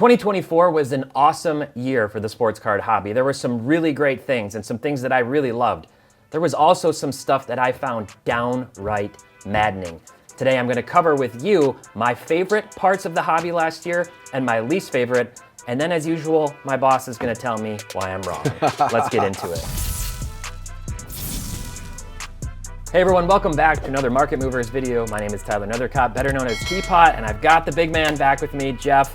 2024 was an awesome year for the sports card hobby. There were some really great things and some things that I really loved. There was also some stuff that I found downright maddening. Today I'm going to cover with you my favorite parts of the hobby last year and my least favorite, and then as usual, my boss is going to tell me why I'm wrong. Let's get into it. Hey everyone, welcome back to another Market Movers video. My name is Tyler Nethercott, better known as Teapot, and I've got the big man back with me, Jeff.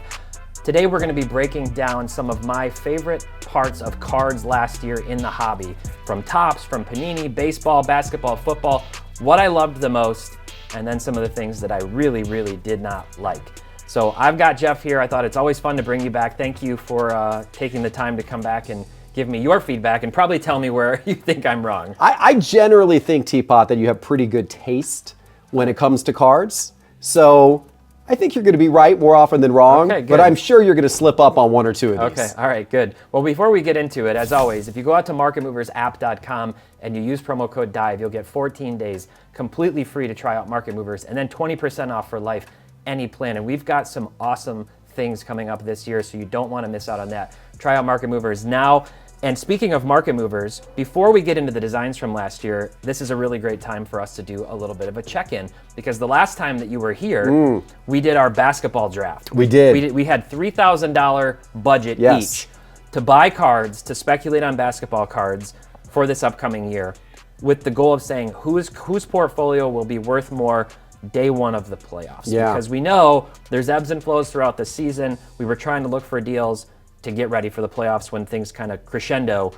Today we're going to be breaking down some of my favorite parts of cards last year in the hobby. From Topps, from Panini, baseball, basketball, football, what I loved the most, and then some of the things that I really did not like. So I've got Jeff here. I thought it's always fun to bring you back. Thank you for taking the time to come back and give me your feedback and probably tell me where you think I'm wrong. I generally think, Teapot, that you have pretty good taste when it comes to cards. So I think you're going to be right more often than wrong, okay, but I'm sure you're going to slip up on one or two of these. Okay, all right, good. Well, before we get into it, as always, if you go out to marketmoversapp.com and you use promo code DIVE, you'll get 14 days completely free to try out Market Movers and then 20% off for life, any plan. And we've got some awesome things coming up this year, so you don't want to miss out on that. Try out Market Movers now. And speaking of Market Movers, before we get into the designs from last year, this is a really great time for us to do a little bit of a check-in, because the last time that you were here, we did our basketball draft. We did. We had $3,000 budget each to buy cards, to speculate on basketball cards for this upcoming year, with the goal of saying whose portfolio will be worth more day one of the playoffs. Yeah. Because we know there's ebbs and flows throughout the season. We were trying to look for deals to get ready for the playoffs when things kind of crescendo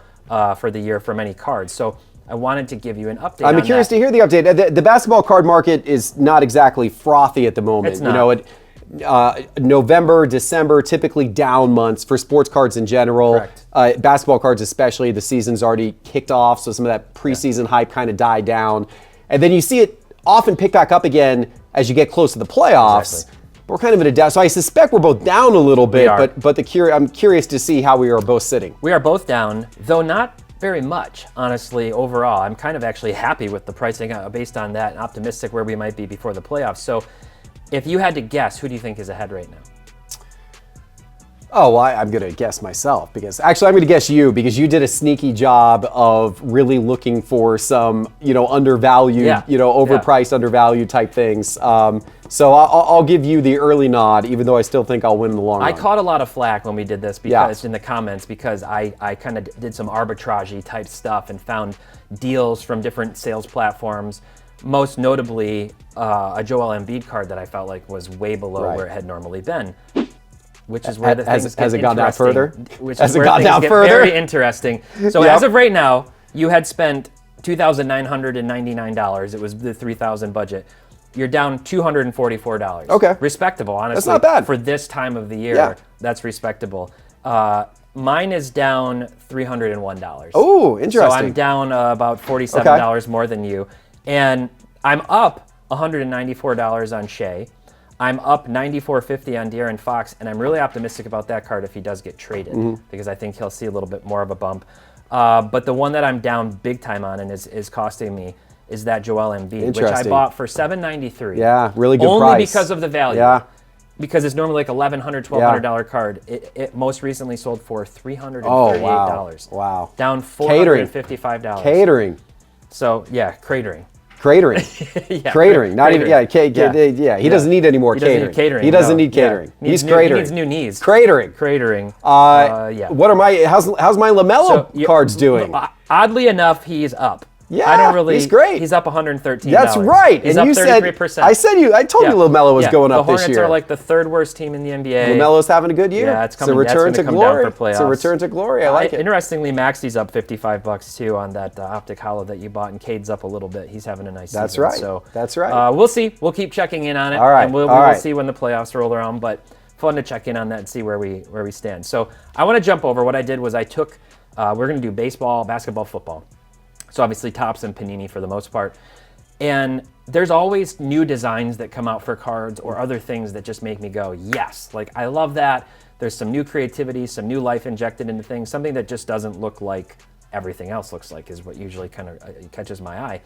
for the year for many cards. So I wanted to give you an update. I'm curious to hear the update. The basketball card market is not exactly frothy at the moment. It's not. You know, November, December, typically down months for sports cards in general. Correct. Basketball cards especially, the season's already kicked off, so some of that preseason hype kind of died down. And then you see it often pick back up again as you get close to the playoffs. Exactly. We're kind of in a down, so I suspect we're both down a little bit, We are. but I'm curious to see how we are both sitting. We are both down, though not very much, honestly, overall. I'm kind of actually happy with the pricing based on that and optimistic where we might be before the playoffs. So if you had to guess, who do you think is ahead right now? Oh, well, I'm going to guess myself, because actually I'm going to guess you, because you did a sneaky job of really looking for some, undervalued, overpriced, undervalued type things. So I'll give you the early nod, even though I still think I'll win in the long run. I caught a lot of flack when we did this because in the comments, because I kind of did some arbitrage-y type stuff and found deals from different sales platforms, most notably a Joel Embiid card that I felt like was way below where it had normally been. Which is where the things get Has it gone down further? Which Has is it where gone things down get further? very interesting. So as of right now, you had spent $2,999. It was the $3,000 budget. You're down $244. Okay. Respectable, honestly. That's not bad. For this time of the year, Yeah. that's respectable. Mine is down $301. Oh, interesting. So I'm down about $47 more than you. And I'm up $194 on Shea. I'm up $94.50 on De'Aaron Fox, and I'm really optimistic about that card if he does get traded, because I think he'll see a little bit more of a bump. But the one that I'm down big time on and is costing me is that Joel Embiid, which I bought for $793. Yeah, really good only price. Only because of the value. Yeah. Because it's normally like $1,100, $1,200 card. It most recently sold for $338. Oh, wow. Down $455. Catering. So, yeah, cratering. Cratering. Cratering. Not cratering. even, he doesn't need any more catering. He doesn't need catering. He's cratering. He needs new knees. Cratering. Cratering. What are how's my LaMelo cards doing? Oddly enough, he's up. Yeah, I don't really, he's great. He's up $113. That's right. He's and up you 33%. said, I told you LaMelo was going up this year. The Hornets are like the third worst team in the NBA. LaMelo's having a good year. Yeah, it's coming. It's a return to glory. Down for playoffs. It's a return to glory. I like it. Interestingly, Maxi's up $55 too on that optic hollow that you bought, and Cade's up a little bit. He's having a nice season. That's right. So that's right. We'll see. We'll keep checking in on it. All right. And we'll see when the playoffs roll around. But fun to check in on that and see where we stand. So I want to jump over. What I did was I took. We're going to do baseball, basketball, football. So obviously Topps and Panini for the most part. And there's always new designs that come out for cards or other things that just make me go, yes, like I love that. There's some new creativity, some new life injected into things, something that just doesn't look like everything else looks like is what usually kind of catches my eye.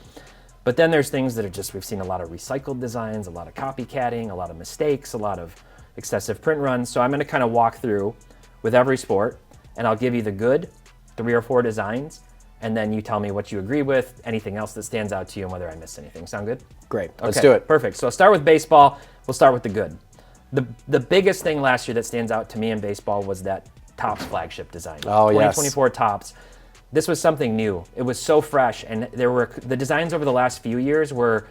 But then there's things that are just, we've seen a lot of recycled designs, a lot of copycatting, a lot of mistakes, a lot of excessive print runs. So I'm going to kind of walk through with every sport, and I'll give you the good 3 or 4 designs, and then you tell me what you agree with, anything else that stands out to you, and whether I missed anything. Sound good? Great. Let's do it. Perfect. So I'll start with baseball. We'll start with the good. The biggest thing last year that stands out to me in baseball was that Topps flagship design. Oh, yes. 2024 Topps. This was something new. It was so fresh, and the designs over the last few years were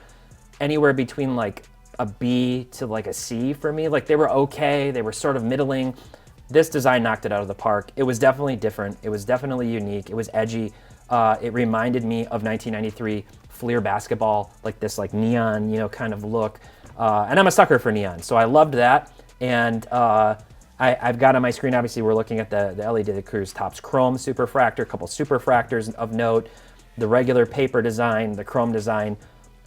anywhere between like a B to like a C for me. Like they were okay, they were sort of middling. This design knocked it out of the park. It was definitely different. It was definitely unique. It was edgy. It reminded me of 1993 Fleer basketball, like this like neon, kind of look. And I'm a sucker for neon, so I loved that. And I've got on my screen, obviously, we're looking at the Ellie De La Cruz Topps Chrome Superfractor, a couple Superfractors of note, the regular paper design, the Chrome design.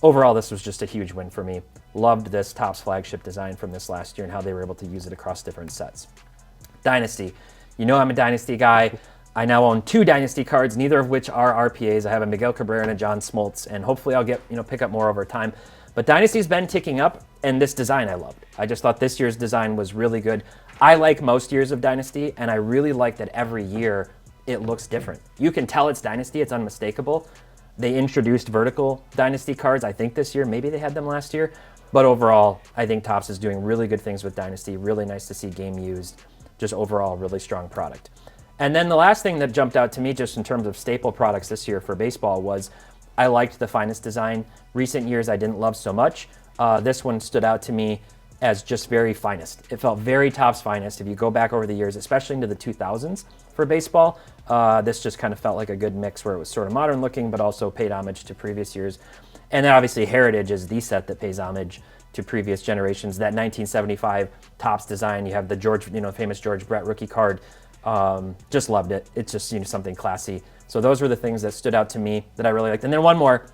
Overall, this was just a huge win for me. Loved this Topps flagship design from this last year and how they were able to use it across different sets. Dynasty. You know I'm a Dynasty guy. I now own 2 Dynasty cards, neither of which are RPAs. I have a Miguel Cabrera and a John Smoltz, and hopefully I'll get pick up more over time. But Dynasty's been ticking up, and this design I loved. I just thought this year's design was really good. I like most years of Dynasty, and I really like that every year it looks different. You can tell it's Dynasty, it's unmistakable. They introduced vertical Dynasty cards, I think this year. Maybe they had them last year. But overall, I think Topps is doing really good things with Dynasty. Really nice to see game used. Just overall, really strong product. And then the last thing that jumped out to me just in terms of staple products this year for baseball was I liked the Finest design. Recent years I didn't love so much. This one stood out to me as just very Finest. It felt very Topps Finest. If you go back over the years, especially into the 2000s for baseball, this just kind of felt like a good mix where it was sort of modern looking, but also paid homage to previous years. And then obviously Heritage is the set that pays homage to previous generations. That 1975 Topps design, you have the famous George Brett rookie card. Just loved it. It's just something classy. So those were the things that stood out to me that I really liked. And then one more,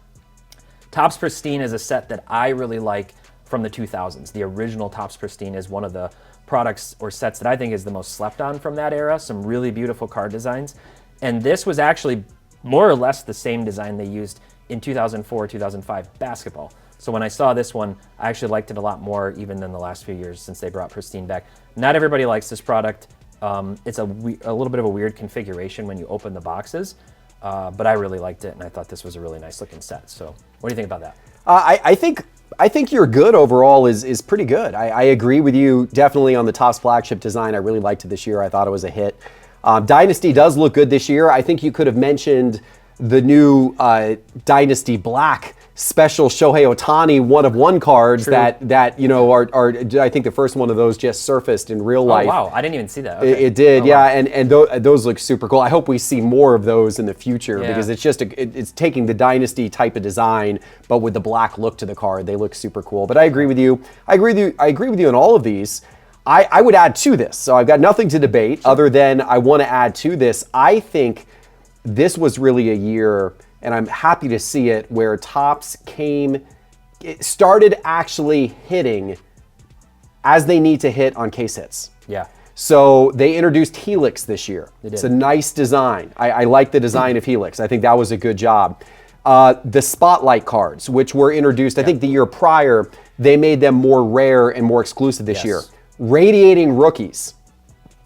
Topps Pristine is a set that I really like from the 2000s. The original Topps Pristine is one of the products or sets that I think is the most slept on from that era. Some really beautiful card designs. And this was actually more or less the same design they used in 2004, 2005 basketball. So when I saw this one, I actually liked it a lot more even than the last few years since they brought Pristine back. Not everybody likes this product. It's a little bit of a weird configuration when you open the boxes, but I really liked it, and I thought this was a really nice looking set. So what do you think about that? I think your good overall is pretty good. I agree with you definitely on the Topps flagship design. I really liked it this year. I thought it was a hit. Dynasty does look good this year. I think you could have mentioned the new Dynasty Black special Shohei Ohtani 1-of-1 cards. True. that are I think the first one of those just surfaced in real life. Oh wow, I didn't even see that. Okay. It did, yeah, wow. and those look super cool. I hope we see more of those in the future because it's just it's taking the Dynasty type of design but with the black look to the card. They look super cool. But I agree with you. I agree with you on all of these. I would add to this. So I've got nothing to debate other than I want to add to this. I think this was really a year, and I'm happy to see it, where Topps started actually hitting as they need to hit on case hits. Yeah. So they introduced Helix this year. It's a nice design. I like the design of Helix. I think that was a good job. The Spotlight cards, which were introduced, I think the year prior, they made them more rare and more exclusive this year. Radiating Rookies.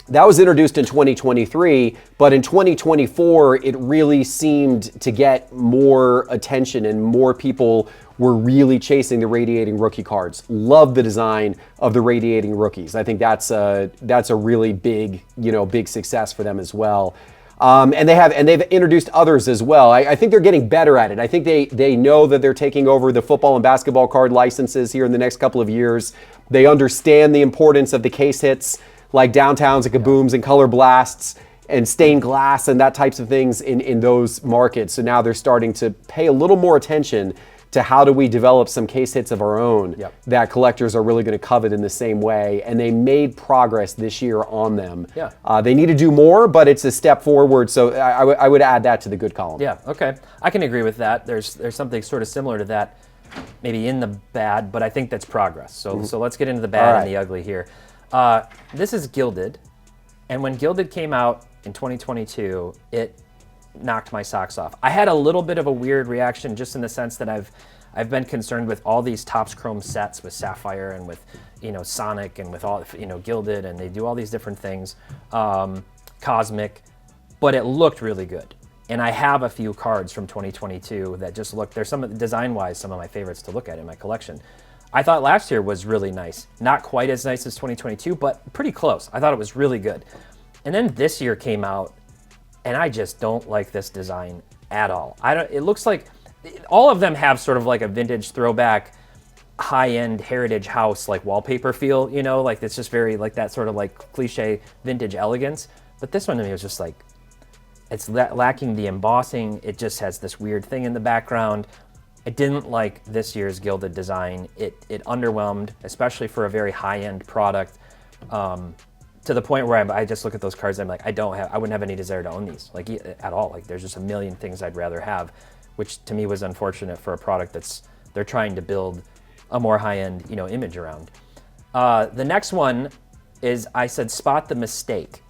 That was introduced in 2023, but in 2024, it really seemed to get more attention and more people were really chasing the Radiating Rookie cards. Love the design of the Radiating Rookies. I think that's a really big, big success for them as well. And they've introduced others as well. I think they're getting better at it. I think they know that they're taking over the football and basketball card licenses here in the next couple of years. They understand the importance of the case hits, like Downtowns and Kabooms and Color Blasts and stained glass and that types of things in those markets. So now they're starting to pay a little more attention to how do we develop some case hits of our own that collectors are really going to covet in the same way. And they made progress this year on them. Yeah. They need to do more, but it's a step forward. So I would add that to the good column. Yeah, okay. I can agree with that. There's something sort of similar to that, maybe in the bad, but I think that's progress. So let's get into the bad and the ugly here. This is Gilded, and when Gilded came out in 2022, it knocked my socks off. I had a little bit of a weird reaction just in the sense that I've been concerned with all these Topps Chrome sets with Sapphire and with, Sonic and with all, Gilded, and they do all these different things, Cosmic, but it looked really good. And I have a few cards from 2022 that just look, there's some, design-wise, some of my favorites to look at in my collection. I thought last year was really nice. Not quite as nice as 2022, but pretty close. I thought it was really good. And then this year came out, and I just don't like this design at all. It looks like, all of them have sort of like a vintage throwback, high-end heritage house, like wallpaper feel, like it's just very like that sort of like cliche vintage elegance. But this one to me was just like, it's lacking the embossing. It just has this weird thing in the background. I didn't like this year's Gilded design. It underwhelmed, especially for a very high-end product, to the point where I just look at those cards and I'm like, I wouldn't have any desire to own these, like at all. Like there's just a million things I'd rather have, which to me was unfortunate for a product they're trying to build a more high-end, image around. The next one is, I said, spot the mistake.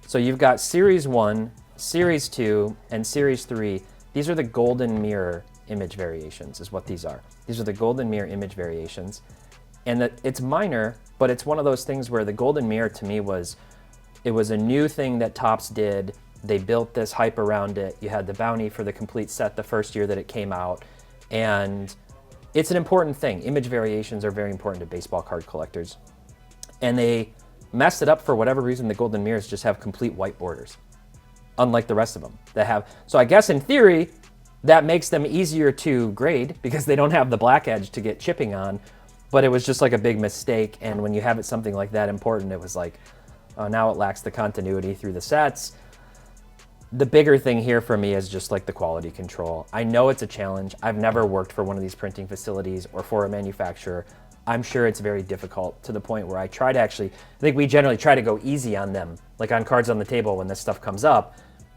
So you've got Series 1, Series 2, and Series 3. These are the Golden Mirror image variations is what these are. These are the Golden Mirror image variations. And it's minor, but it's one of those things where the Golden Mirror to me was a new thing that Topps did. They built this hype around it. You had the bounty for the complete set the first year that it came out. And it's an important thing. Image variations are very important to baseball card collectors. And they messed it up for whatever reason. The Golden Mirrors just have complete white borders, unlike the rest of them that have. So I guess in theory, that makes them easier to grade because they don't have the black edge to get chipping on, but it was just like a big mistake. And when you have it something like that important, it was like, now it lacks the continuity through the sets. The bigger thing here for me is just like the quality control. I know it's a challenge. I've never worked for one of these printing facilities or for a manufacturer. I'm sure it's very difficult to the point where I think we generally try to go easy on them, like on cards on the table when this stuff comes up.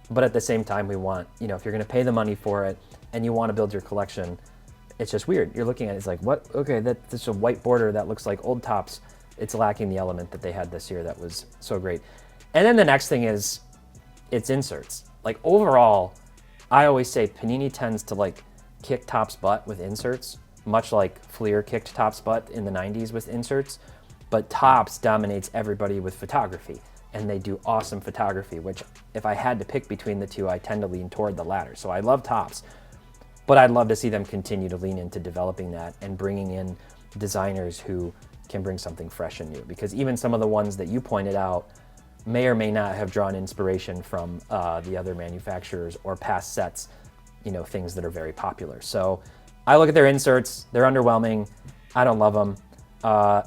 But at the same time, we want, if you're gonna pay the money for it and you wanna build your collection, it's just weird. You're looking at it, it's like, what? Okay, that's a white border that looks like old Topps. It's lacking the element that they had this year that was so great. And then the next thing is, it's inserts. Like overall, I always say Panini tends to like kick Topps butt with inserts, much like Fleer kicked Topps butt in the 90s with inserts, but Topps dominates everybody with photography, and they do awesome photography, which if I had to pick between the two, I tend to lean toward the latter. So I love Topps, but I'd love to see them continue to lean into developing that and bringing in designers who can bring something fresh and new, because even some of the ones that you pointed out may or may not have drawn inspiration from the other manufacturers or past sets, things that are very popular. So I look at their inserts, they're underwhelming. I don't love them.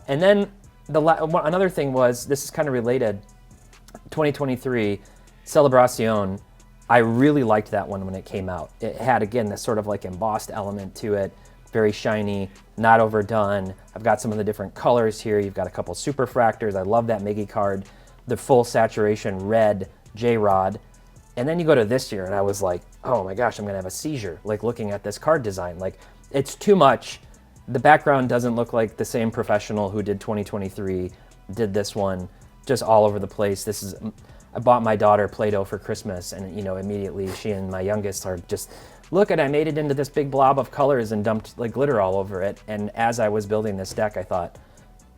And then another thing was, this is kind of related, 2023 Celebración. I really liked that one when it came out. It had, again, this sort of like embossed element to it, very shiny, not overdone. I've got some of the different colors here. You've got a couple superfractors. I love that Miggy card, the full saturation red J-Rod. And then you go to this year and I was like, oh my gosh, I'm gonna have a seizure, like looking at this card design. Like, it's too much. The background doesn't look like the same professional who did 2023 did this one, just all over the place. I bought my daughter Play-Doh for Christmas, and immediately she and my youngest are just, look at, I made it into this big blob of colors and dumped like glitter all over it. And as I was building this deck, I thought,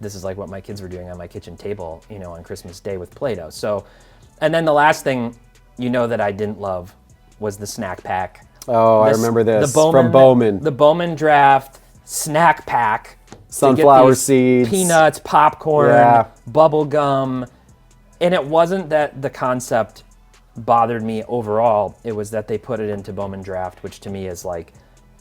this is like what my kids were doing on my kitchen table, on Christmas Day with Play-Doh. So, and then the last thing, that I didn't love was the snack pack. Oh, I remember this from Bowman. The Bowman Draft snack pack. Sunflower seeds. Peanuts, popcorn, bubble gum. And it wasn't that the concept bothered me overall. It was that they put it into Bowman Draft, which to me is like,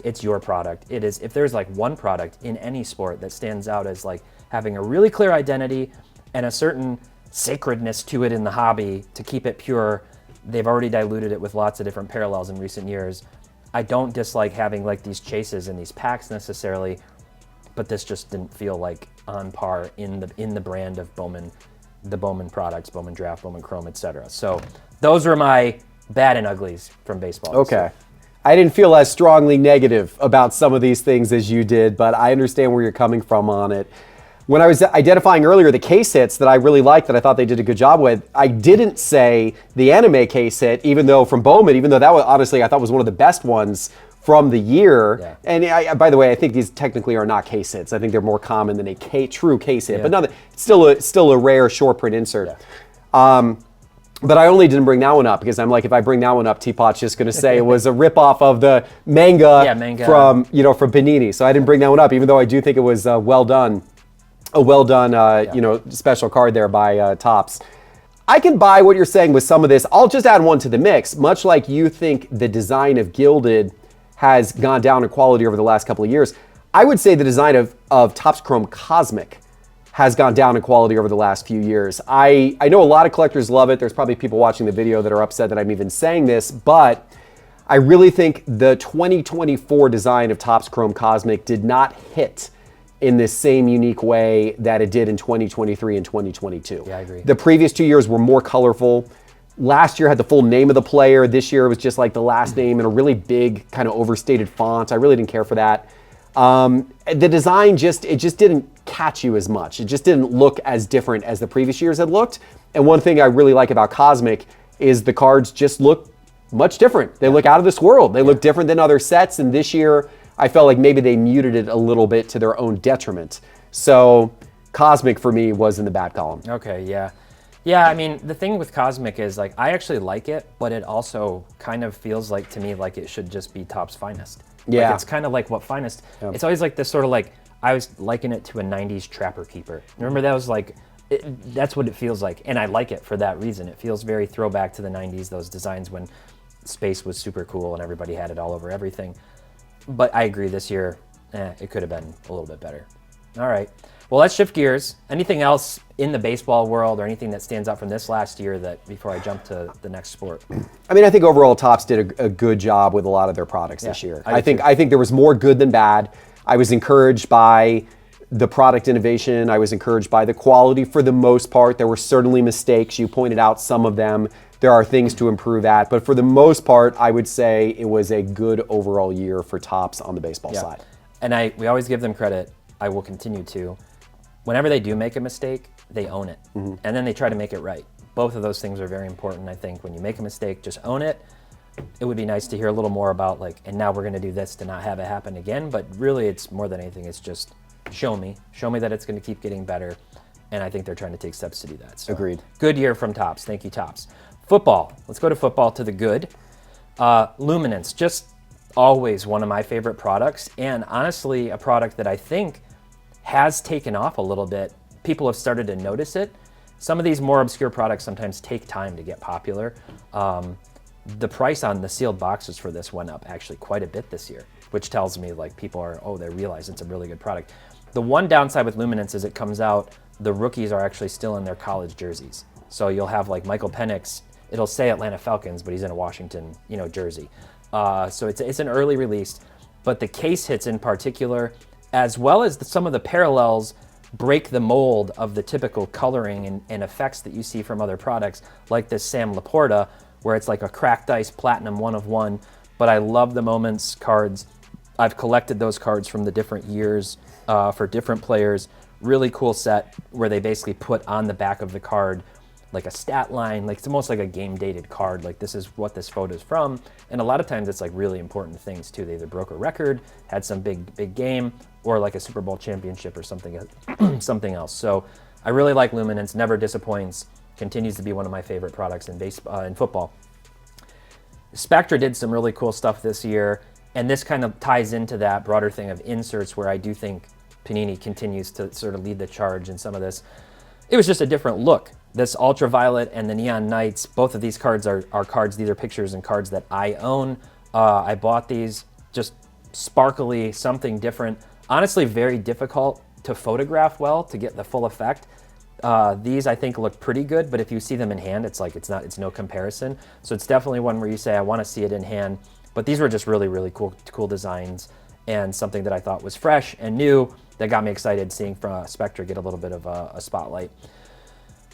it's your product. It is, if there's like one product in any sport that stands out as like having a really clear identity and a certain sacredness to it in the hobby to keep it pure, they've already diluted it with lots of different parallels in recent years. I don't dislike having like these chases and these packs necessarily, but this just didn't feel like on par in the brand of Bowman, the Bowman products, Bowman Draft, Bowman Chrome, etc. So those were my bad and uglies from baseball. Okay. I didn't feel as strongly negative about some of these things as you did, but I understand where you're coming from on it. When I was identifying earlier the case hits that I really liked, that I thought they did a good job with, I didn't say the anime case hit, even though from Bowman, even though that was honestly I thought was one of the best ones from the year. Yeah. And by the way, I think these technically are not case hits. I think they're more common than a true case hit, Yeah. but it's still a rare short print insert. Yeah. But I only didn't bring that one up because I'm like, if I bring that one up, Teapot's just going to say it was a ripoff of the manga, from from Panini. So I didn't bring that one up, even though I do think it was well done. A well done, special card there by Topps. I can buy what you're saying with some of this. I'll just add one to the mix. Much like you think the design of Gilded has gone down in quality over the last couple of years, I would say the design of Topps Chrome Cosmic has gone down in quality over the last few years. I know a lot of collectors love it. There's probably people watching the video that are upset that I'm even saying this, but I really think the 2024 design of Topps Chrome Cosmic did not hit in this same unique way that it did in 2023 and 2022. Yeah, I agree. The previous 2 years were more colorful. Last year had the full name of the player. This year it was just like the last name in a really big kind of overstated font. I really didn't care for that. The design just didn't catch you as much. It just didn't look as different as the previous years had looked. And one thing I really like about Cosmic is the cards just look much different. They look out of this world. They look different than other sets. And this year I felt like maybe they muted it a little bit to their own detriment. So Cosmic for me was in the bad column. Okay, yeah. Yeah, I mean, the thing with Cosmic is like, I actually like it, but it also kind of feels like to me like it should just be Topps Finest. Yeah. Like, it's kind of like what Finest, it's always like this sort of like, I was liking it to a 90s Trapper Keeper. Remember that was like, that's what it feels like. And I like it for that reason. It feels very throwback to the 90s, those designs when space was super cool and everybody had it all over everything. But I agree this year, it could have been a little bit better. All right. Well, let's shift gears. Anything else in the baseball world or anything that stands out from this last year that before I jump to the next sport? I mean, I think overall Topps did a good job with a lot of their products this year. I think there was more good than bad. I was encouraged by the product innovation. I was encouraged by the quality for the most part. There were certainly mistakes. You pointed out some of them. There are things to improve at, but for the most part, I would say it was a good overall year for Topps on the baseball side. And we always give them credit. I will continue to. Whenever they do make a mistake, they own it. And then they try to make it right. Both of those things are very important, I think. When you make a mistake, just own it. It would be nice to hear a little more about like, and now we're going to do this to not have it happen again. But really, it's more than anything, it's just show me that it's going to keep getting better. And I think they're trying to take steps to do that. So, agreed. Good year from Topps. Thank you, Topps. Football. Let's go to football, to the good. Luminance, just always one of my favorite products. And honestly, a product that I think has taken off a little bit. People have started to notice it. Some of these more obscure products sometimes take time to get popular. The price on the sealed boxes for this went up actually quite a bit this year, which tells me like people are, they realize it's a really good product. The one downside with Luminance is it comes out, the rookies are actually still in their college jerseys. So you'll have like Michael Penix, it'll say Atlanta Falcons, but he's in a Washington, jersey. So it's an early release, but the case hits in particular, as well as some of the parallels, break the mold of the typical coloring and effects that you see from other products, like this Sam Laporta, where it's like a cracked ice platinum 1 of 1. But I love the Moments cards. I've collected those cards from the different years for different players. Really cool set where they basically put on the back of the card like a stat line, like it's almost like a game dated card, like this is what this photo is from. And a lot of times it's like really important things too. They either broke a record, had some big game, or like a Super Bowl championship or something else. So I really like Luminance, never disappoints, continues to be one of my favorite products in football. Spectra did some really cool stuff this year, and this kind of ties into that broader thing of inserts where I do think Panini continues to sort of lead the charge in some of this. It was just a different look. This Ultraviolet and the Neon Knights, both of these cards are cards, these are pictures and cards that I own. I bought these, just sparkly, something different. Honestly, very difficult to photograph well to get the full effect. These I think look pretty good, but if you see them in hand, it's no comparison. So it's definitely one where you say, I want to see it in hand. But these were just really, really cool designs and something that I thought was fresh and new that got me excited seeing Spectra get a little bit of a spotlight.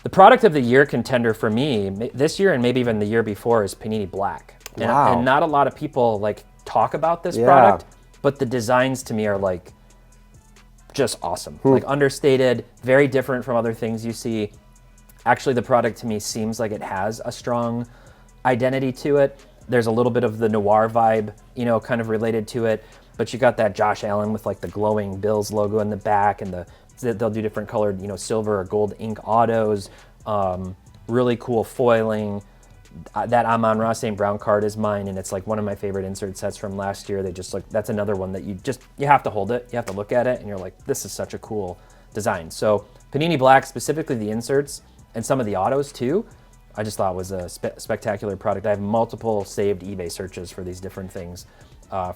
The product of the year contender for me this year and maybe even the year before is Panini Black. Wow. And not a lot of people like talk about this product, but the designs to me are like just awesome. Like understated, very different from other things you see. Actually, the product to me seems like it has a strong identity to it. There's a little bit of the noir vibe, you know, kind of related to it. But you got that Josh Allen with like the glowing Bills logo in the back, and they'll do different colored, you know, silver or gold ink autos. Really cool foiling. That Amon-Ra St. Brown card is mine, and it's like one of my favorite insert sets from last year. They just look, that's another one that you have to hold it, you have to look at it, and you're like, this is such a cool design. So Panini Black, specifically the inserts and some of the autos too, I just thought was a spectacular product. I have multiple saved eBay searches for these different things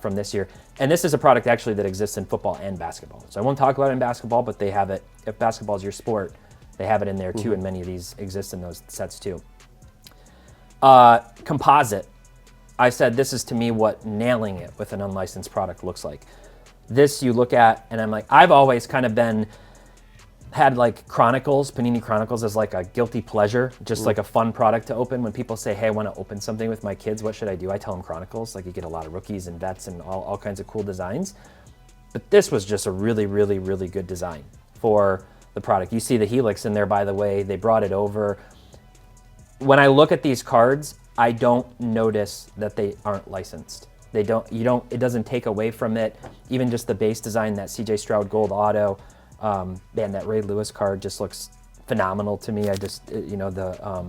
from this year. And this is a product actually that exists in football and basketball. So I won't talk about it in basketball, but they have it, if basketball is your sport, they have it in there too, and many of these exist in those sets too. Composite. I said this is to me what nailing it with an unlicensed product looks like. This you look at, and I'm like, I've always kind of had like Chronicles, Panini Chronicles as like a guilty pleasure, just like a fun product to open. When people say, hey, I want to open something with my kids, what should I do? I tell them Chronicles. Like, you get a lot of rookies and vets and all kinds of cool designs. But this was just a really, really, really good design for the product. You see the Helix in there, by the way. They brought it over. When I look at these cards, I don't notice that they aren't licensed. It doesn't take away from it. Even just the base design, that CJ Stroud Gold Auto, man, that Ray Lewis card just looks phenomenal to me.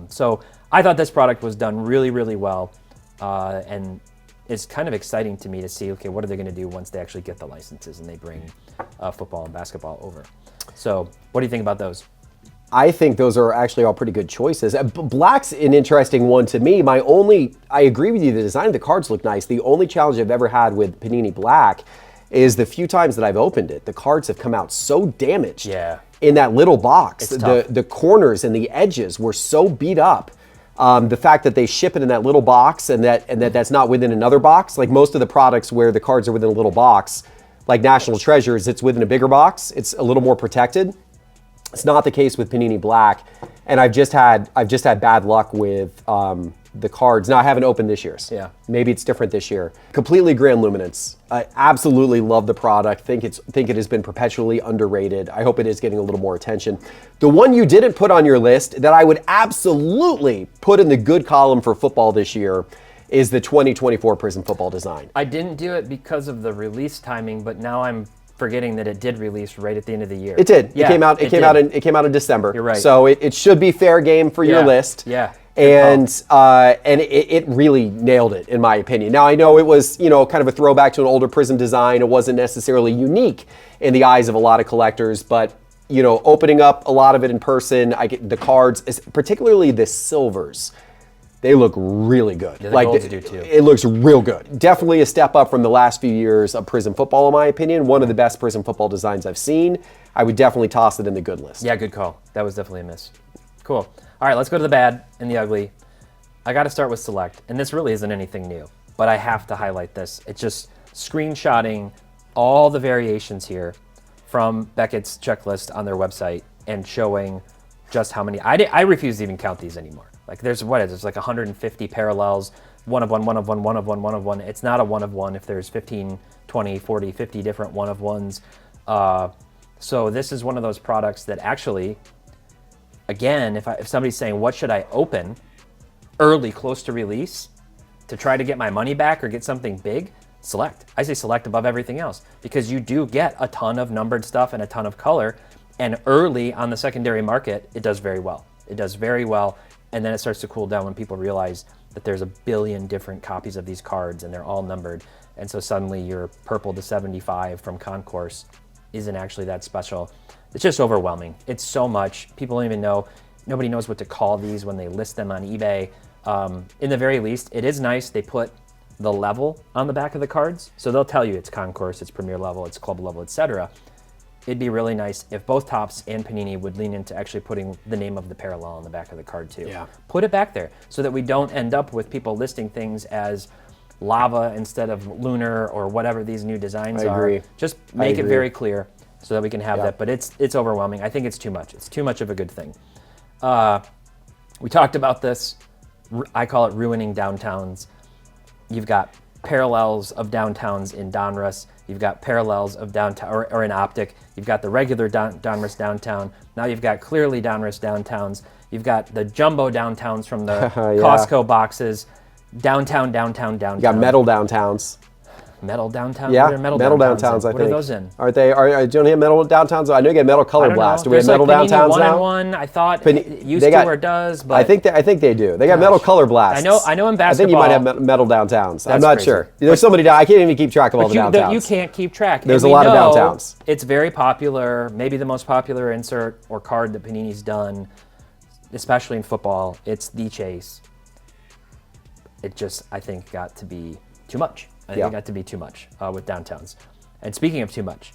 So I thought this product was done really, really well, and it's kind of exciting to me to see, okay, what are they going to do once they actually get the licenses and they bring football and basketball over? So what do you think about those? I think those are actually all pretty good choices. Black's an interesting one to me. I agree with you, the design of the cards look nice. The only challenge I've ever had with Panini Black is the few times that I've opened it, the cards have come out so damaged in that little box. The corners and the edges were so beat up. The fact that they ship it in that little box and that's not within another box, like most of the products where the cards are within a little box, like National Treasures, it's within a bigger box. It's a little more protected. It's not the case with Panini Black, and I've just had bad luck with the cards. Now, I haven't opened this year's. Yeah. Maybe it's different this year. Completely Grand Luminance. I absolutely love the product. Think it has been perpetually underrated. I hope it is getting a little more attention. The one you didn't put on your list that I would absolutely put in the good column for football this year is the 2024 Prizm Football design. I didn't do it because of the release timing, but now I'm forgetting that it did release right at the end of the year. It did. Yeah, it came out in December. You're right. So it should be fair game for your list. Yeah. And it really nailed it, in my opinion. Now, I know it was, kind of a throwback to an older Prizm design. It wasn't necessarily unique in the eyes of a lot of collectors, but opening up a lot of it in person, I get the cards, particularly the silvers. They look really good. Yeah, the golds do too. It looks real good. Definitely a step up from the last few years of Prizm Football, in my opinion. One of the best Prizm Football designs I've seen. I would definitely toss it in the good list. Yeah, good call. That was definitely a miss. Cool. All right, let's go to the bad and the ugly. I got to start with Select, and this really isn't anything new, but I have to highlight this. It's just screenshotting all the variations here from Beckett's checklist on their website and showing just how many. I refuse to even count these anymore. Like there's like 150 parallels, one of one, one of one, one of one, one of one. It's not a one of one if there's 15, 20, 40, 50 different one of ones. So this is one of those products that actually, again, if somebody's saying, what should I open early, close to release to try to get my money back or get something big, Select. I say Select above everything else because you do get a ton of numbered stuff and a ton of color, and early on the secondary market, it does very well. It does very well. And then it starts to cool down when people realize that there's a billion different copies of these cards and they're all numbered. And so suddenly your purple to 75 from Concourse isn't actually that special. It's just overwhelming. It's so much. People don't even know. Nobody knows what to call these when they list them on eBay. In the very least, it is nice. They put the level on the back of the cards. So they'll tell you it's Concourse, it's Premier level, it's Club level, etc. It'd be really nice if both Topps and Panini would lean into actually putting the name of the parallel on the back of the card too. Yeah. Put it back there so that we don't end up with people listing things as lava instead of lunar or whatever these new designs are. I agree. Just make it very clear so that we can have that. But it's overwhelming. I think it's too much. It's too much of a good thing. We talked about this. I call it ruining downtowns. You've got parallels of downtowns in Donruss. You've got parallels of downtown or in Optic. You've got the regular Donruss downtown. Now you've got clearly Donruss downtowns. You've got the jumbo downtowns from the Costco boxes. Downtown. You got metal downtowns. Metal downtown? Yeah, What are metal downtowns, I think. What are those in? Aren't they? Don't you have metal downtowns? I know you get metal color blast. Do we have There's metal like Panini downtowns 1 now? and 1. I thought Pan- it used they to got- or does, but I think they do. They got metal color blasts. I know in I think you might have basketball- metal downtowns. I'm That's not crazy. sure. There's somebody down. I can't even keep track of all the downtowns. You can't keep track. There's And a lot we of know downtowns. It's very popular, maybe the most popular insert or card that Panini's done, especially in football. It's the Chase. It just, I think, got to be too much. I think it got to be too much with downtowns. And speaking of too much,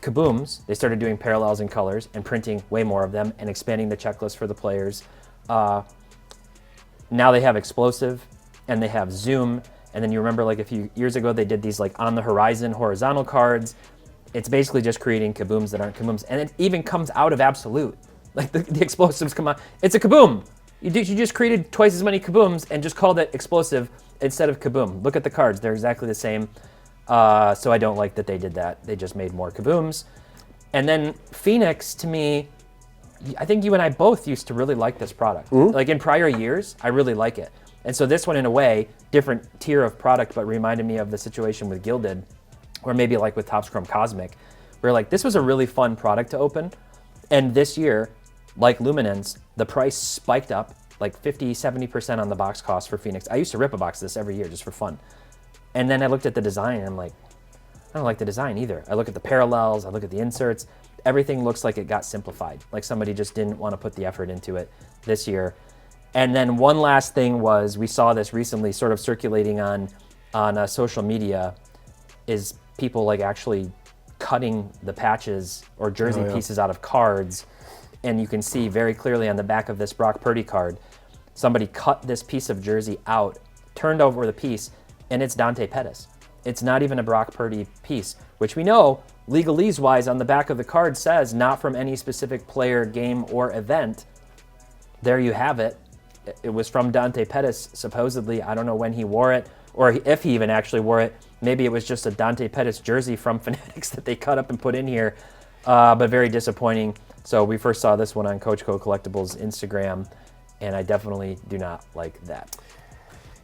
Kabooms, they started doing parallels and colors and printing way more of them and expanding the checklist for the players. Now they have Explosive and they have Zoom. And then you remember like a few years ago, they did these like on the horizon horizontal cards. It's basically just creating Kabooms that aren't Kabooms. And it even comes out of Absolute. Like the Explosives come out. It's a Kaboom. You just created twice as many Kabooms and just called it Explosive instead of Kaboom. Look at the cards. They're exactly the same. So I don't like that they did that. They just made more Kabooms. And then Phoenix, to me, I think you and I both used to really like this product. Like in prior years, I really like it. And so this one, in a way, different tier of product, but reminded me of the situation with Gilded, or maybe like with Topps Chrome Cosmic, where like this was a really fun product to open. And this year, like Luminance, the price spiked up like 50, 70% on the box cost for Phoenix. I used to rip a box of this every year just for fun. And then I looked at the design and I'm like, I don't like the design either. I look at the parallels, I look at the inserts, everything looks like it got simplified. Like somebody just didn't want to put the effort into it this year. And then one last thing was, we saw this recently sort of circulating on social media, is people like actually cutting the patches or jersey pieces out of cards. And you can see very clearly on the back of this Brock Purdy card, somebody cut this piece of jersey out, turned over the piece, and it's Dante Pettis. It's not even a Brock Purdy piece, which we know legalese-wise on the back of the card says not from any specific player, game, or event. There you have it. It was from Dante Pettis, supposedly. I don't know when he wore it, or if he even actually wore it. Maybe it was just a Dante Pettis jersey from Fanatics that they cut up and put in here, but very disappointing. So we first saw this one on Coach Co Collectibles Instagram, and I definitely do not like that.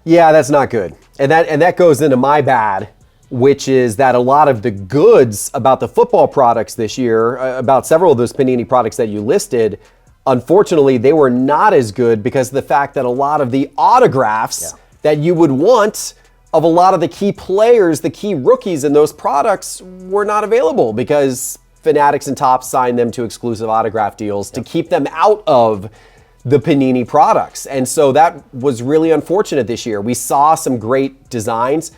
Yeah, that's not good. And that goes into my bad, which is that a lot of the goods about the football products this year, about several of those Panini products that you listed, unfortunately, they were not as good because of the fact that a lot of the autographs that you would want of a lot of the key players, the key rookies in those products were not available because Fanatics and Topps signed them to exclusive autograph deals to keep them out of the Panini products. And so that was really unfortunate this year. We saw some great designs.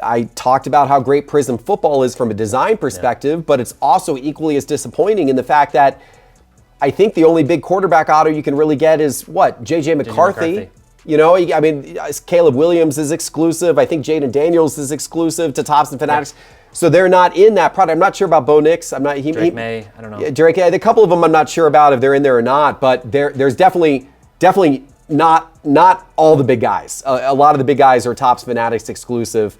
I talked about how great Prism Football is from a design perspective, but it's also equally as disappointing in the fact that I think the only big quarterback auto you can really get is what? J.J. McCarthy. You know, I mean, Caleb Williams is exclusive. I think Jaden Daniels is exclusive to Topps and Fanatics. Yeah. So they're not in that product. I'm not sure about Bo Nix. I'm not. Drake May. I don't know. Drake. A couple of them I'm not sure about if they're in there or not. But there's definitely not all the big guys. A lot of the big guys are Topps Fanatics exclusive,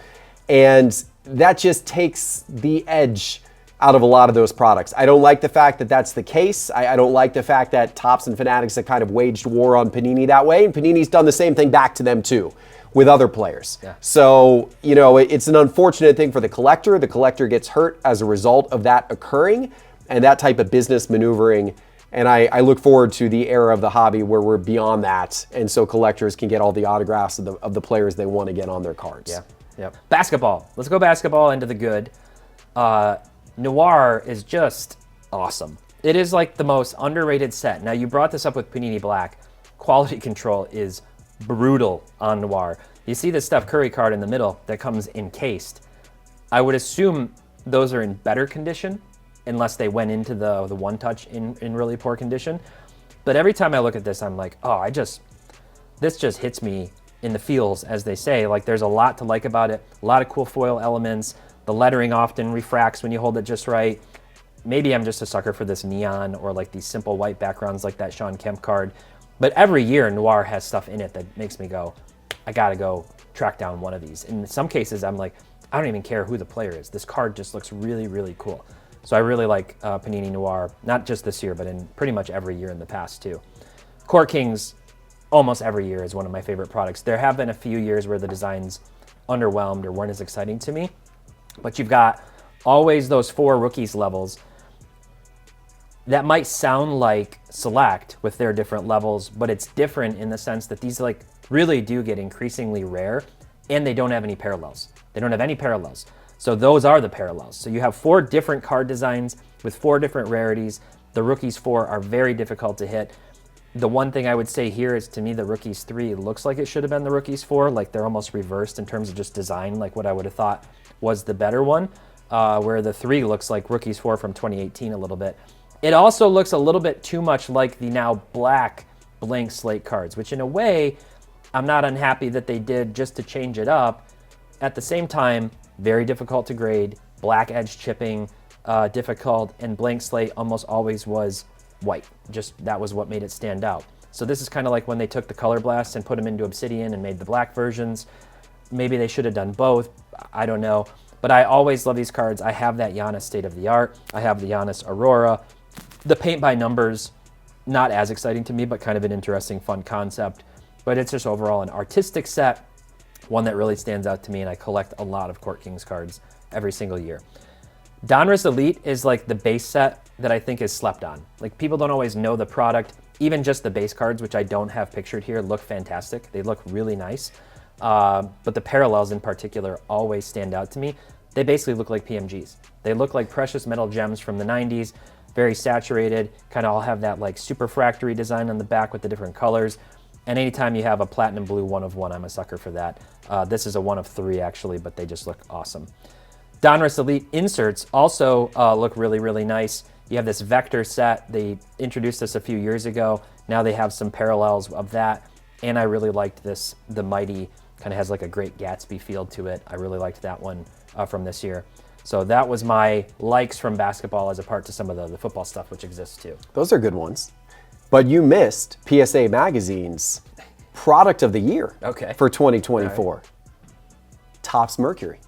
and that just takes the edge out of a lot of those products. I don't like the fact that that's the case. I don't like the fact that Topps and Fanatics have kind of waged war on Panini that way, and Panini's done the same thing back to them too, with other players. Yeah. So, you know, it's an unfortunate thing for the collector. The collector gets hurt as a result of that occurring and that type of business maneuvering. And I look forward to the era of the hobby where we're beyond that, and so collectors can get all the autographs of the players they want to get on their cards. Yeah. Yep. Basketball. Let's go basketball into the good. Noir is just awesome. It is like the most underrated set. Now, you brought this up with Panini Black. Quality control is brutal on Noir. You see the Steph Curry card in the middle that comes encased. I would assume those are in better condition unless they went into the one touch in really poor condition. But every time I look at this, I'm like, oh, this just hits me in the feels, as they say. Like, there's a lot to like about it. A lot of cool foil elements. The lettering often refracts when you hold it just right. Maybe I'm just a sucker for this neon or like these simple white backgrounds like that Sean Kemp card. But every year Noir has stuff in it that makes me go, I gotta go track down one of these. In some cases, I'm like, I don't even care who the player is. This card just looks really, really cool. So I really like Panini Noir, not just this year, but in pretty much every year in the past too. Court Kings, almost every year is one of my favorite products. There have been a few years where the designs underwhelmed or weren't as exciting to me, but you've got always those 4 rookies levels that might sound like Select with their different levels, but it's different in the sense that these like really do get increasingly rare, and they don't have any parallels. They don't have any parallels. So those are the parallels. So you have 4 different card designs with 4 different rarities. The rookies 4 are very difficult to hit. The one thing I would say here is, to me, the rookies 3 looks like it should have been the rookies 4. Like they're almost reversed in terms of just design, like what I would have thought was the better one, where the 3 looks like rookies 4 from 2018 a little bit. It also looks a little bit too much like the now black blank slate cards, which in a way, I'm not unhappy that they did just to change it up. At the same time, very difficult to grade, black edge chipping, difficult, and blank slate almost always was white. Just that was what made it stand out. So this is kind of like when they took the Color Blast and put them into Obsidian and made the black versions. Maybe they should have done both. I don't know. But I always love these cards. I have that Giannis State of the Art. I have the Giannis Aurora. The paint by numbers, not as exciting to me, but kind of an interesting, fun concept. But it's just overall an artistic set, one that really stands out to me, and I collect a lot of Court Kings cards every single year. Donruss Elite is like the base set that I think is slept on. Like people don't always know the product. Even just the base cards, which I don't have pictured here, look fantastic. They look really nice. But the parallels in particular always stand out to me. They basically look like PMGs. They look like precious metal gems from the 90s, very saturated, kind of all have that like superfractory design on the back with the different colors. And anytime you have a platinum blue 1 of 1, I'm a sucker for that. This is a 1 of 3 actually, but they just look awesome. Donruss Elite inserts also look really, really nice. You have this vector set. They introduced this a few years ago. Now they have some parallels of that. And I really liked this. The Mighty kind of has like a Great Gatsby feel to it. I really liked that one from this year. So that was my likes from basketball as a part to some of the football stuff, which exists too. Those are good ones. But you missed PSA Magazine's Product of the Year for 2024. Right. Topps Mercury.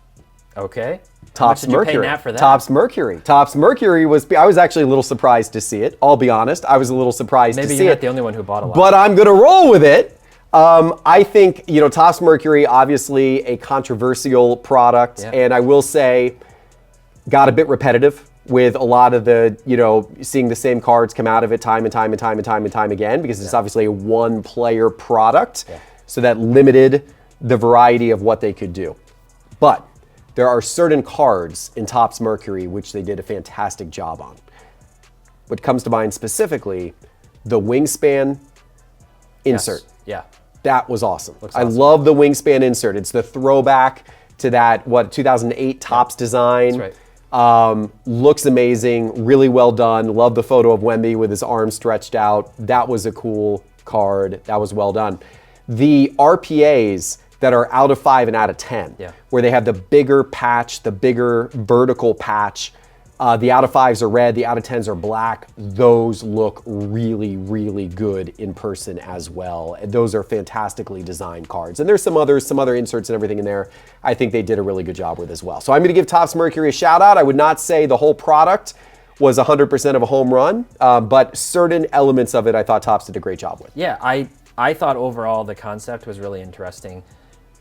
Okay. Topps Mercury. How much did you pay Nat for that? Topps Mercury. Topps Mercury was, I was actually a little surprised to see it. I'll be honest. I was a little surprised to see it. Maybe you're not the only one who bought a lot. But I'm going to roll with it. I think, Topps Mercury, obviously a controversial product. Yeah. And I will say, got a bit repetitive with a lot of the, seeing the same cards come out of it time and time again, because it's obviously a one-player product. Yeah. So that limited the variety of what they could do. But there are certain cards in Topps Mercury which they did a fantastic job on. What comes to mind specifically, the Wingspan insert. Yes. Yeah. That was awesome. Looks awesome. I love the Wingspan insert. It's the throwback to that, 2008 Topps design. That's right. Looks amazing, really well done. Love the photo of Wemby with his arms stretched out. That was a cool card. That was well done. The RPAs that are out of 5 and out of 10, where they have the bigger patch, the bigger vertical patch. The out of 5s are red, the out of 10s are black. Those look really, really good in person as well. And those are fantastically designed cards. And there's some other inserts and everything in there I think they did a really good job with as well. So I'm gonna give Topps Mercury a shout out. I would not say the whole product was 100% of a home run, but certain elements of it I thought Topps did a great job with. Yeah, I thought overall the concept was really interesting.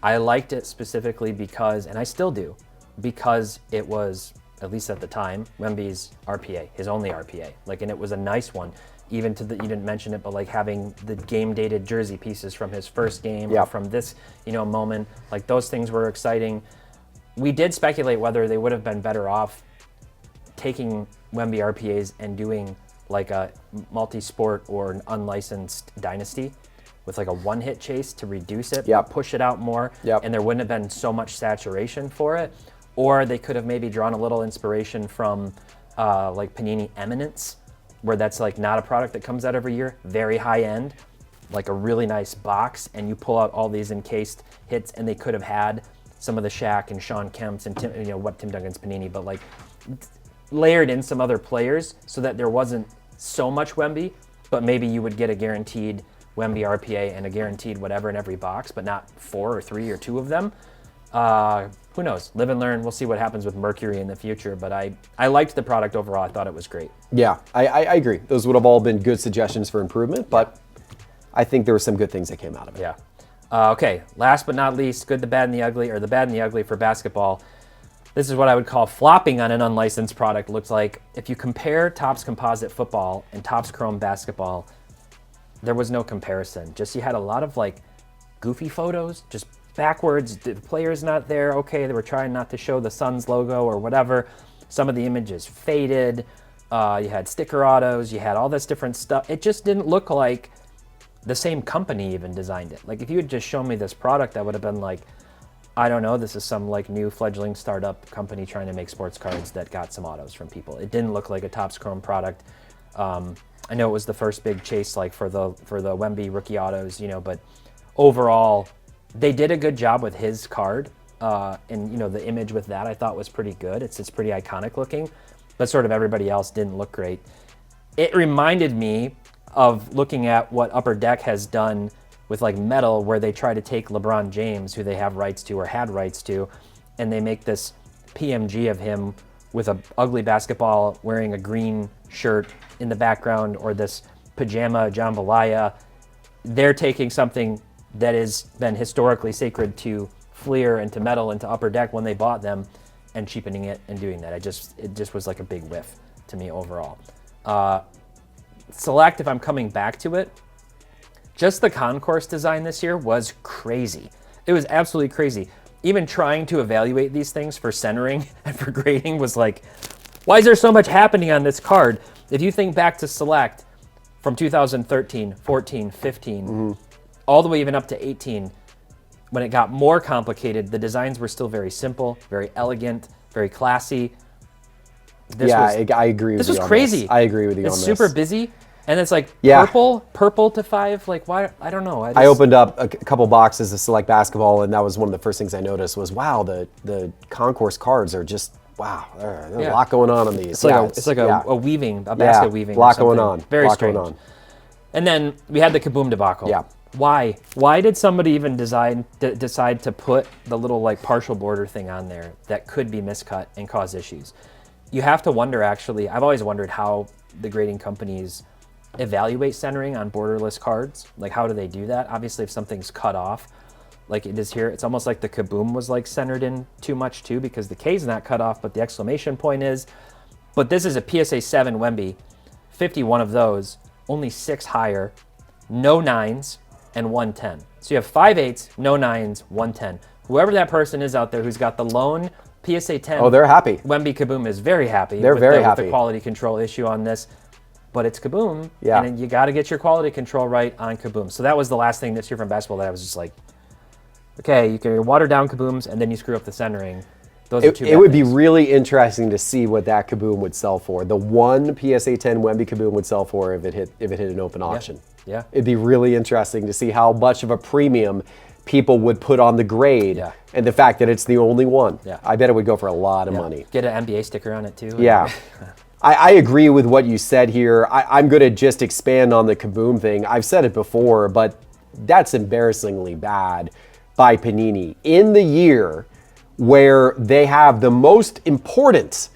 I liked it specifically because, and I still do, because it was, at least at the time, Wemby's RPA, his only RPA. And it was a nice one, even to the, you didn't mention it, but having the game dated jersey pieces from his first game, or from this, moment, those things were exciting. We did speculate whether they would have been better off taking Wemby RPAs and doing a multi-sport or an unlicensed dynasty with a one-hit chase to reduce it, push it out more, and there wouldn't have been so much saturation for it. Or they could have maybe drawn a little inspiration from Panini Eminence, where that's not a product that comes out every year, very high end, a really nice box, and you pull out all these encased hits, and they could have had some of the Shaq and Sean Kemp's and Tim Duncan's Panini, but layered in some other players so that there wasn't so much Wemby, but maybe you would get a guaranteed Wemby RPA and a guaranteed whatever in every box, but not 4 or 3 or 2 of them. Who knows? Live and learn. We'll see what happens with Mercury in the future, but I liked the product overall. I thought it was great. Yeah, I agree. Those would have all been good suggestions for improvement, but I think there were some good things that came out of it. Yeah. Okay, last but not least, good, the bad, and the ugly, or the bad and the ugly for basketball. This is what I would call flopping on an unlicensed product. Looks like if you compare Topps Composite Football and Topps Chrome Basketball, there was no comparison. Just you had a lot of like goofy photos, just backwards, the player's not there. Okay, they were trying not to show the Suns logo or whatever. Some of the images faded. You had sticker autos, you had all this different stuff. It just didn't look like the same company even designed it. Like if you had just shown me this product, I would have been like, I don't know, this is some like new fledgling startup company trying to make sports cards that got some autos from people. It didn't look like a Topps Chrome product. I know it was the first big chase like for the Wemby rookie autos, you know, but overall they did a good job with his card. And you know, the image with that I thought was pretty good. It's pretty iconic looking, but sort of everybody else didn't look great. It reminded me of looking at what Upper Deck has done with like metal, where they try to take LeBron James, who they have rights to or had rights to, and they make this PMG of him with a ugly basketball wearing a green shirt in the background, or this pajama jambalaya. They're taking something that has been historically sacred to Fleer and to metal and to Upper Deck when they bought them, and cheapening it and doing that. It just was like a big whiff to me overall. Select, if I'm coming back to it, just the concourse design this year was crazy. It was absolutely crazy. Even trying to evaluate these things for centering and for grading was like, why is there so much happening on this card? If you think back to Select from 2013, 14, 15, all the way even up to 18, when it got more complicated, the designs were still very simple, very elegant, very classy. I agree with you. This was crazy. I agree with you on this. It's super busy, and it's like purple to 5. Like, why? I don't know. I opened up a couple boxes of Select Basketball, and that was one of the first things I noticed was, wow, the concourse cards are just, wow, there's a lot going on these. It's like a weaving, a basket weaving. A lot going on. Very strange. Going on. And then we had the Kaboom debacle. Yeah. Why? Why did somebody even decide to put the little like partial border thing on there that could be miscut and cause issues? You have to wonder, actually, I've always wondered how the grading companies evaluate centering on borderless cards. Like, how do they do that? Obviously, if something's cut off, like it is here, it's almost like the Kaboom was like centered in too much too, because the K's not cut off, but the exclamation point is. But this is a PSA 7 Wemby, 51 of those, only 6 higher, no 9s, and 110. So you have 5 8s, no 9s, 110. Whoever that person is out there who's got the lone PSA 10. Oh, they're happy. Wemby Kaboom is very happy. They're very happy with the quality control issue on this, but it's Kaboom. Yeah. And you got to get your quality control right on Kaboom. So that was the last thing this year from basketball that I was just like, okay, you can water down Kabooms and then you screw up the centering. Those are two bad It would things. be really interesting to see what that Kaboom would sell for. The one PSA 10 Wemby Kaboom would sell for if it hit an open auction. Yeah. It'd be really interesting to see how much of a premium people would put on the grade and the fact that it's the only one. Yeah. I bet it would go for a lot of money. Get an NBA sticker on it too. Yeah. I agree with what you said here. I'm going to just expand on the Kaboom thing. I've said it before, but that's embarrassingly bad by Panini. In the year where they have the most important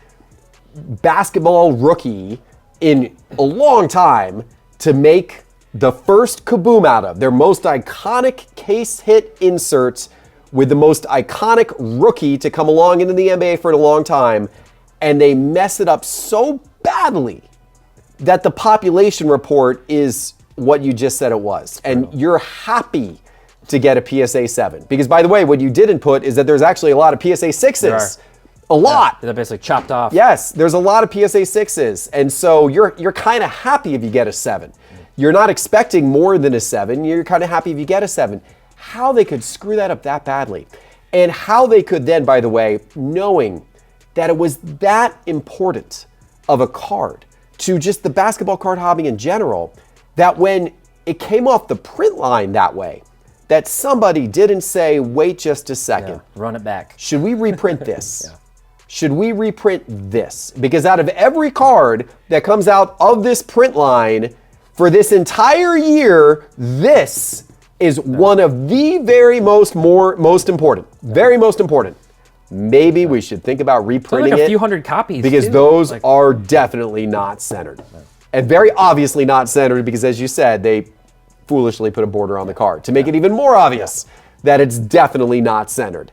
basketball rookie in a long time to make the first Kaboom out of, their most iconic case hit inserts with the most iconic rookie to come along into the NBA for a long time, and they mess it up so badly that the population report is what you just said it was. And you're happy to get a PSA 7. Because, by the way, what you didn't put is that there's actually a lot of PSA 6s. A lot. They're basically chopped off. Yes, there's a lot of PSA 6s. And so you're kind of happy if you get a 7. You're not expecting more than a 7. You're kind of happy if you get a 7. How they could screw that up that badly. And how they could then, by the way, knowing that it was that important of a card to just the basketball card hobby in general, that when it came off the print line that way, that somebody didn't say, wait just a second. Run it back. Should we reprint this? Should we reprint this? Because out of every card that comes out of this print line for this entire year, this is one of the very most important. Very most important. Maybe we should think about reprinting like a few it, hundred copies because too. those are definitely not centered. And very obviously not centered because, as you said, they foolishly put a border on the card to make it even more obvious that it's definitely not centered.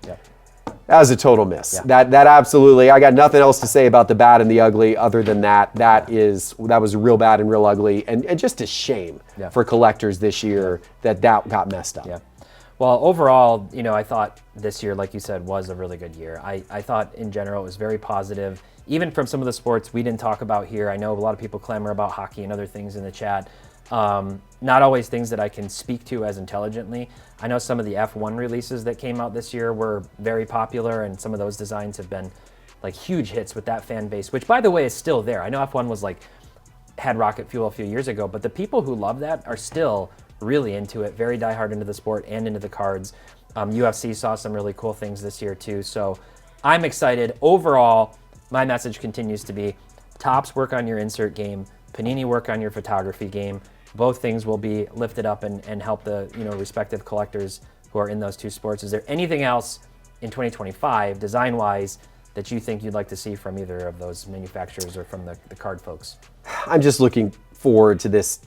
That was a total miss. That absolutely, I got nothing else to say about the bad and the ugly other than that. That was real bad and real ugly, and just a shame for collectors this year that got messed up. Well, overall, you know, I thought this year, like you said, was a really good year. I thought in general it was very positive, even from some of the sports we didn't talk about here. I know a lot of people clamor about hockey and other things in the chat. Not always things that I can speak to as intelligently. I know some of the F1 releases that came out this year were very popular, and some of those designs have been like huge hits with that fan base, which by the way is still there. I know F1 was like, had rocket fuel a few years ago, but the people who love that are still really into it, very diehard into the sport and into the cards. UFC saw some really cool things this year too, so I'm excited. Overall, my message continues to be, Topps, work on your insert game, Panini, work on your photography game. Both things will be lifted up and help the respective collectors who are in those two sports. Is there anything else in 2025, design-wise, that you think you'd like to see from either of those manufacturers or from the card folks? I'm just looking forward to this,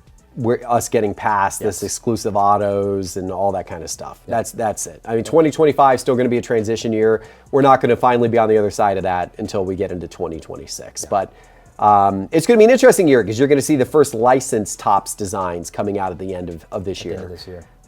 us getting past this exclusive autos and all that kind of stuff. That's it. I mean, 2025 is still going to be a transition year. We're not going to finally be on the other side of that until we get into 2026. But it's going to be an interesting year because you're going to see the first licensed Topps designs coming out at the end of this year.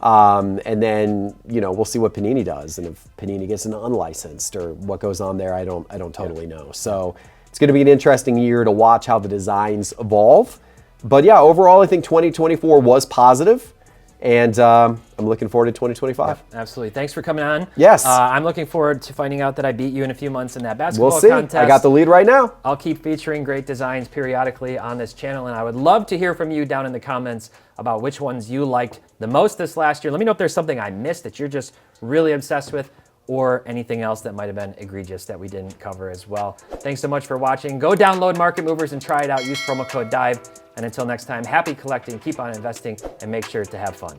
And then we'll see what Panini does, and if Panini gets an unlicensed or what goes on there, I don't totally know. So it's going to be an interesting year to watch how the designs evolve. But yeah, overall, I think 2024 was positive, and I'm looking forward to 2025. Absolutely. Thanks for coming on. Yes. I'm looking forward to finding out that I beat you in a few months in that basketball contest. We'll see. I got the lead right now. I'll keep featuring great designs periodically on this channel, and I would love to hear from you down in the comments about which ones you liked the most this last year. Let me know if there's something I missed that you're just really obsessed with, or anything else that might have been egregious that we didn't cover as well. Thanks so much for watching. Go download Market Movers and try it out. Use promo code DIVE. And until next time, happy collecting, keep on investing, and make sure to have fun.